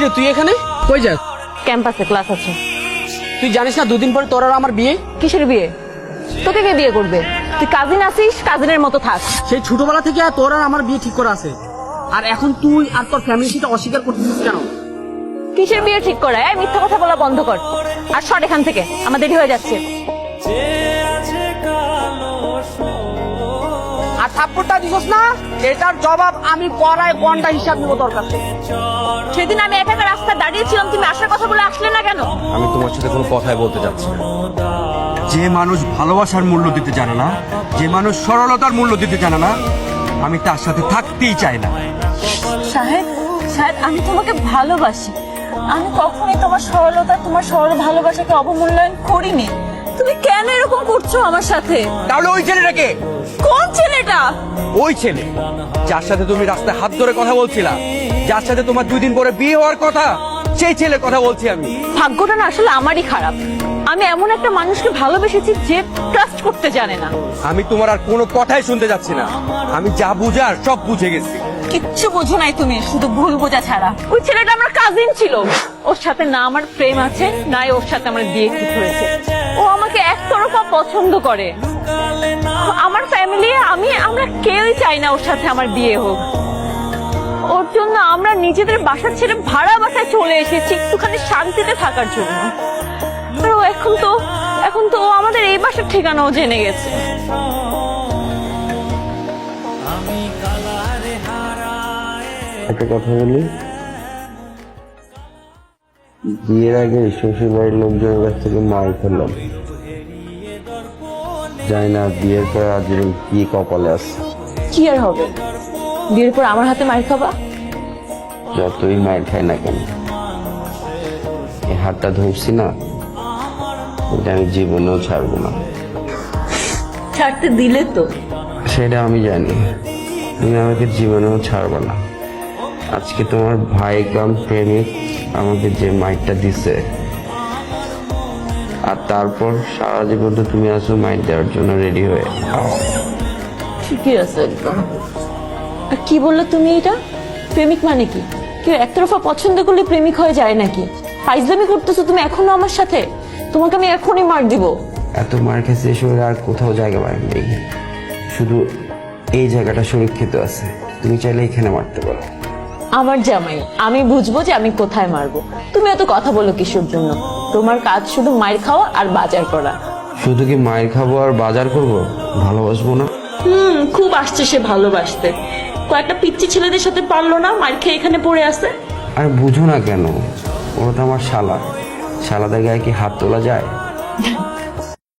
কিরে তুই এখানে কই যাস? ক্যাম্পাসে ক্লাস আছে। তুই জানিস না দুদিন পরে তোর আর আমার বিয়ে? কিসের বিয়ে? তোকে কে বিয়ে করবে? তুই কাজিন আছিস, কাজিনের মতো থাক। সেই ছোটবেলা থেকে তোর আর আমার বিয়ে ঠিক করা আছে, আর এখন তুই আর তোর ফ্যামিলি সেটা অস্বীকার করতেছিস কেন? কিসের বিয়ে ঠিক করা? এই মিথ্যা কথা বলা বন্ধ কর আর সর এখান থেকে, আমার দেরি হয়ে যাচ্ছে। আর থাপ্পড়টা দিছস না, এটার জবাব আমি পড়ায় ঘন্টা হিসাব নিব তোর কাছে। সেদিন আমি একা একা রাস্তায় দাঁড়িয়েছিলাম, তুমি আসার কথা বলে আসলে না কেন? আমি তোমার সাথে কোনো কথাই বলতে চাচ্ছি না। যে মানুষ ভালোবাসার মূল্য দিতে জানে না, যে মানুষ সরলতার মূল্য দিতে জানে না, আমি তার সাথে থাকতেই চাই না। সাহেব, সাহেব, আমি তোমাকে ভালোবাসি। আমি কখনোই তোমার সরলতা, তোমার সরল ভালোবাসাকে অবমূল্যায়ন করিনি। তুমি কেন এরকম করছো আমার সাথে? তাহলে ওই ছেলেটাকে? কোন ছেলেটা? ওই ছেলে যার সাথে তুমি রাস্তায় হাত ধরে কথা বলছিলা, যার সাথে তোমার 2 দিন পরে বিয়ে হওয়ার কথা, সেই ছেলের কথা বলছি আমি। ভাগ্যটা না আসলে আমারই খারাপ। আমি এমন একটা মানুষকে ভালোবেসেছি যে ট্রাস্ট করতে জানে না। আমি তোমার আর কোনো কথাই শুনতে যাচ্ছি না। আমি যা বুঝার সব বুঝে গেছি। কিচ্ছু বোঝো নাই তুমি, শুধু ভুল বোঝা ছাড়া। ওই ছেলেটা আমার কাজিন ছিল, ওর সাথে না আমার প্রেম আছে, নাই ওর সাথে আমার বিয়ে ঠিক হয়েছে। ও আমাকে একতরফা পছন্দ করে। আমার ফ্যামিলি, আমরা কেউই চাই না ওর সাথে আমার বিয়ে হোক। ওর জন্য আমরা নিজেদের বাসা ছেড়ে ভাড়া বাসায় চলে এসেছি একটুখানি শান্তিতে থাকার জন্য। আর ও এখন তো ও আমাদের এই বাসার ঠিকানাও জেনে গেছে। একটা কথা বলি, বিয়ের আগে শ্বশুর বাড়ির লোকজনের কাছ থেকে মার খেলাম, জানি না বিয়ের পর আজীবন কি কপালে আছে। কি আর হবে, বিয়ের পর আমার হাতে মার খাবা? যতই মার খাই না কেন, এই হাতটা ধরছি না, এটা আমি জীবনেও ছাড়বো না। ছাড়তে দিলে তো? সেটা আমি জানি, তুমি আমাকে জীবনেও ছাড়বে না। আজকে তোমার ভাই কাম প্রেমিক আমাকে যে মাইকটা দিছে, আর তারপর সারা জীবন তো তুমি আসো মাইক দেওয়ার জন্য রেডি হয়ে। ঠিকই আছে একদম। আর কি বললো তুমি এটা? প্রেমিক মানে কি? কেউ একতরফা পছন্দ করলে প্রেমিক হয়ে যায় নাকি? ফাইজলামি করতেছো তুমি এখনো আমার সাথে? তোমাকে আমি এখনই মার দিব। এত মার খেয়েছে শরীরে আর কোথাও জায়গা পাই নেই, শুধু এই জায়গাটা সুরক্ষিত আছে। তুমি চাইলে এখানে মারতে পারো। আমার জামাই, আমি বুঝবো যে আমি কোথায় মারবো। তুমি এত কথা বলো কিসের জন্য? তোমার কাজ শুধু মায়ের খাওয়া আর বাজার করা। শুধু কি মায়ের খাবো আর বাজার করবো, ভালোবাসবো না? খুব আসছে সে ভালোবাসতে। কয়েকটা পিচ্চি ছেলেদের সাথে পারলো না, মার খেয়ে এখানে পড়ে আছে। আর বুঝো না কেন, ওরা তো আমার শালা, শালাদের গায়ে কি হাত তোলা যায়?